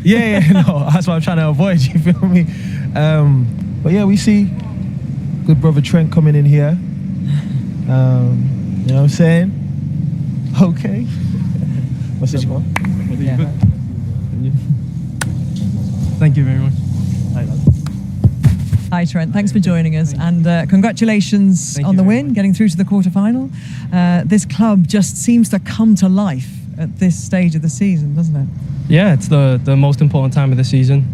Yeah, no, that's what I'm trying to avoid, you feel me? But yeah, we see good brother Trent coming in here. You know what I'm saying? Okay. What's this one? Yeah. Thank you very much. Hi Trent, thanks for joining us, and congratulations on the win, getting through to the quarter-final. This club just seems to come to life at this stage of the season, doesn't it? Yeah, it's the most important time of the season.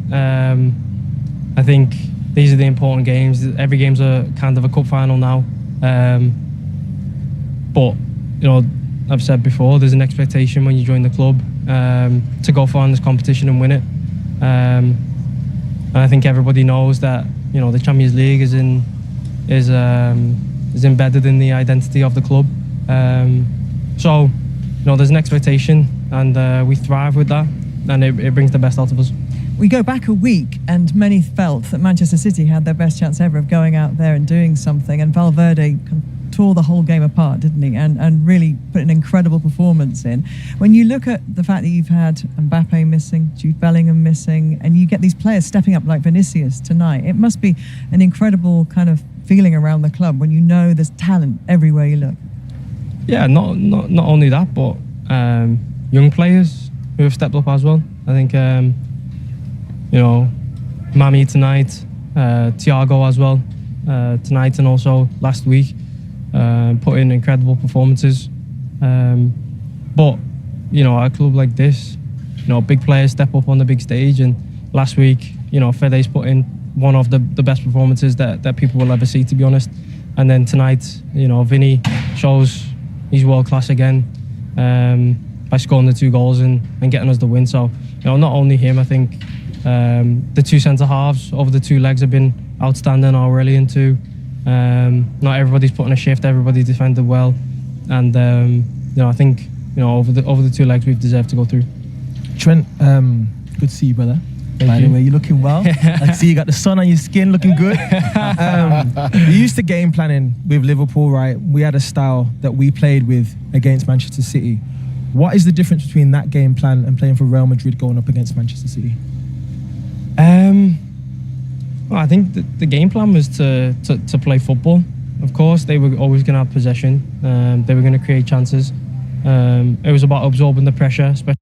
I think these are the important games. Every game's a kind of a cup final now. But, you know, I've said before, there's an expectation when you join the club to go far in this competition and win it. And I think everybody knows that, you know, the Champions League is embedded in the identity of the club. So, you know, there's an expectation, and we thrive with that, and it brings the best out of us. We go back a week, and many felt that Manchester City had their best chance ever of going out there and doing something, and Valverde tore the whole game apart, didn't he? And really put an incredible performance in. When you look at the fact that you've had Mbappe missing, Jude Bellingham missing, and you get these players stepping up like Vinicius tonight, it must be an incredible kind of feeling around the club when you know there's talent everywhere you look. Yeah, not only that, but young players who have stepped up as well. I think, you know, Mami tonight, Thiago as well, tonight and also last week. Put in incredible performances, but you know, at a club like this, you know, big players step up on the big stage, and last week, you know, Fede's put in one of the best performances that people will ever see, to be honest. And then tonight, you know, Vinny shows he's world class again by scoring the 2 goals and getting us the win. So, you know, not only him, I think the 2 centre halves over the 2 legs have been outstanding. Aurelian too. Not everybody's putting a shift. Everybody defended well, and you know, I think, you know, over the 2 legs we've deserved to go through. Trent, good to see you, brother. By the way, you're looking well. I see you got the sun on your skin, looking good. We used to game planning with Liverpool, right? We had a style that we played with against Manchester City. What is the difference between that game plan and playing for Real Madrid going up against Manchester City? Well, I think the game plan was to play football. Of course, they were always going to have possession. They were going to create chances. It was about absorbing the pressure, especially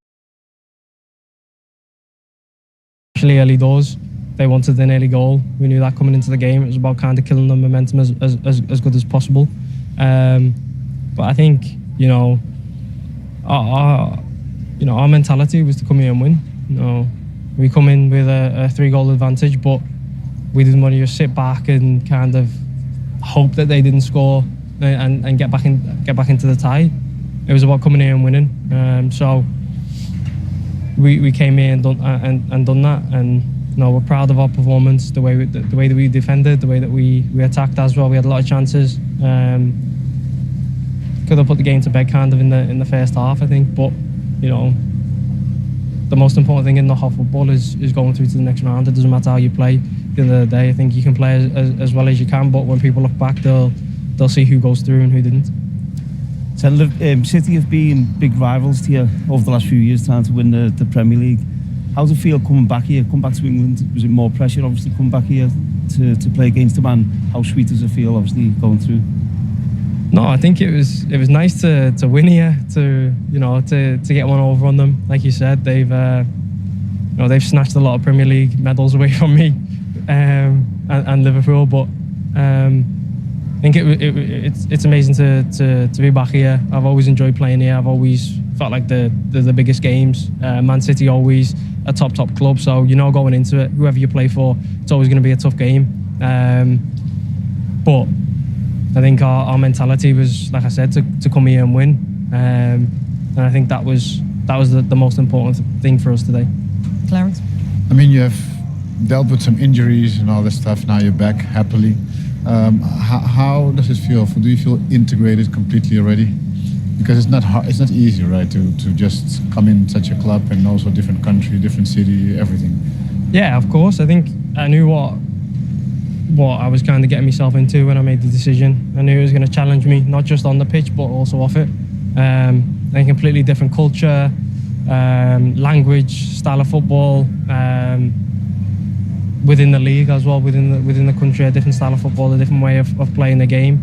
early doors. They wanted an early goal. We knew that coming into the game. It was about kind of killing the momentum as good as possible. But I think, you know, our mentality was to come here and win. You know, we come in with a 3-goal advantage, but we didn't want to just sit back and kind of hope that they didn't score and get back into the tie. It was about coming here and winning. So we came here and done that, and you know, we're proud of our performance, the way that we defended, the way that we attacked as well. We had a lot of chances. Could have put the game to bed kind of in the first half, I think, but you know, the most important thing in the hot football is going through to the next round. It doesn't matter how you play. At the end of the day, I think you can play as well as you can, but when people look back, they'll see who goes through and who didn't. So City have been big rivals to you over the last few years, trying to win the Premier League. How does it feel coming back here, come back to England? Was it more pressure, obviously, come back here to play against them? And how sweet does it feel, obviously, going through? No, I think it was nice to win here, to get one over on them. Like you said, they've snatched a lot of Premier League medals away from me and Liverpool, but I think it's amazing to be back here. I've always enjoyed playing here. I've always felt like the biggest games. Man City always a top club, so you know going into it, whoever you play for, it's always going to be a tough game. But I think our mentality was, like I said, to come here and win, and I think that was the most important thing for us today. Clarence? I mean, you have dealt with some injuries and all this stuff. Now you're back happily. How does it feel? Do you feel integrated completely already? Because it's not hard, it's not easy, right, to just come in such a club and also different country, different city, everything. Yeah, of course. I think I knew what I was kind of getting myself into when I made the decision. I knew it was going to challenge me, not just on the pitch, but also off it. A completely different culture, language, style of football, within the league as well, within the country, a different style of football, a different way of playing the game.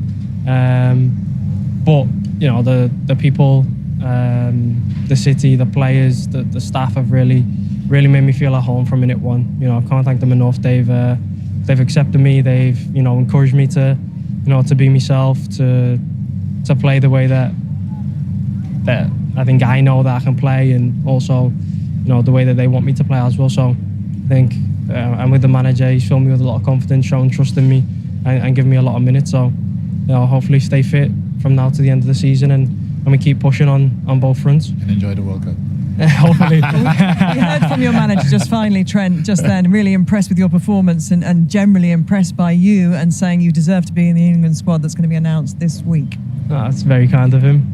But you know, the people, the city, the players, the staff have really made me feel at home from minute one. You know, I can't thank them enough. They've accepted me. They've, you know, encouraged me to, you know, to be myself, to play the way that I think I know that I can play, and also, you know, the way that they want me to play as well. So I think I'm with the manager. He's filled me with a lot of confidence, shown trust in me, and given me a lot of minutes. So, you know, hopefully stay fit from now to the end of the season, and we keep pushing on both fronts. And enjoy the World Cup. Hopefully. We heard from your manager just finally, Trent, just then, really impressed with your performance and generally impressed by you, and saying you deserve to be in the England squad that's going to be announced this week. Oh, that's very kind of him.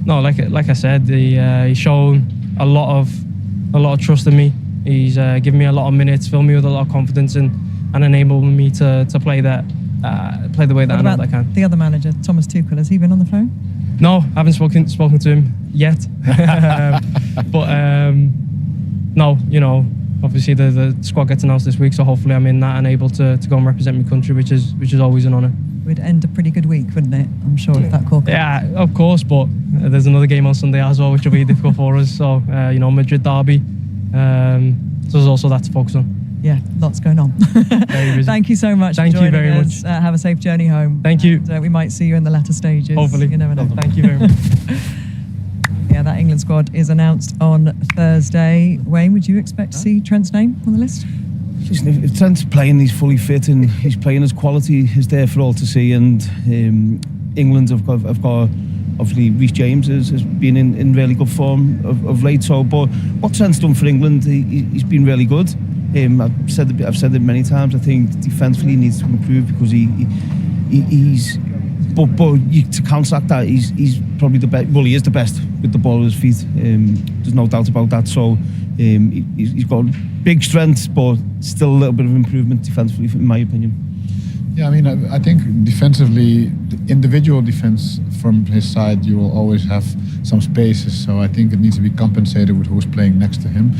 No, like I said, he's shown a lot of trust in me. He's given me a lot of minutes, filled me with a lot of confidence, and enabled me to play the way that I know that I can. The other manager, Thomas Tuchel, has he been on the phone? No, I haven't spoken to him yet. But no, you know, obviously the squad gets announced this week, so hopefully I'm in that and able to go and represent my country, which is always an honour. Would end a pretty good week, wouldn't it? I'm sure, if that call comes. Yeah, of course, but there's another game on Sunday as well, which will be difficult for us. So, you know, Madrid derby. So there's also that to focus on. Yeah, lots going on. Thank you so much. Thank for you joining very us. much. Have a safe journey home. Thank you. And, we might see you in the latter stages. Hopefully. You never know. Thank you very much. Yeah, that England squad is announced on Thursday. Wayne, would you expect to see Trent's name on the list? Listen, if Trent's playing, he's fully fit and he's playing, his quality is there for all to see. And England have got obviously Reece James has been in really good form of late. So, but what Trent's done for England, he's been really good. I've said it many times. I think defensively he needs to improve because he's. But to counteract that, he's probably the best. Well, he is the best with the ball at his feet. There's no doubt about that. So he's got big strengths, but still a little bit of improvement defensively, in my opinion. Yeah, I mean, I think defensively, the individual defense from his side, you will always have some spaces. So I think it needs to be compensated with who's playing next to him.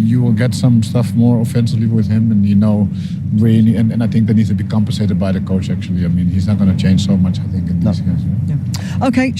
You will get some stuff more offensively with him, and you know, really, and I think that needs to be compensated by the coach. Actually, I mean, he's not going to change so much. I think in these games. Yeah. Okay.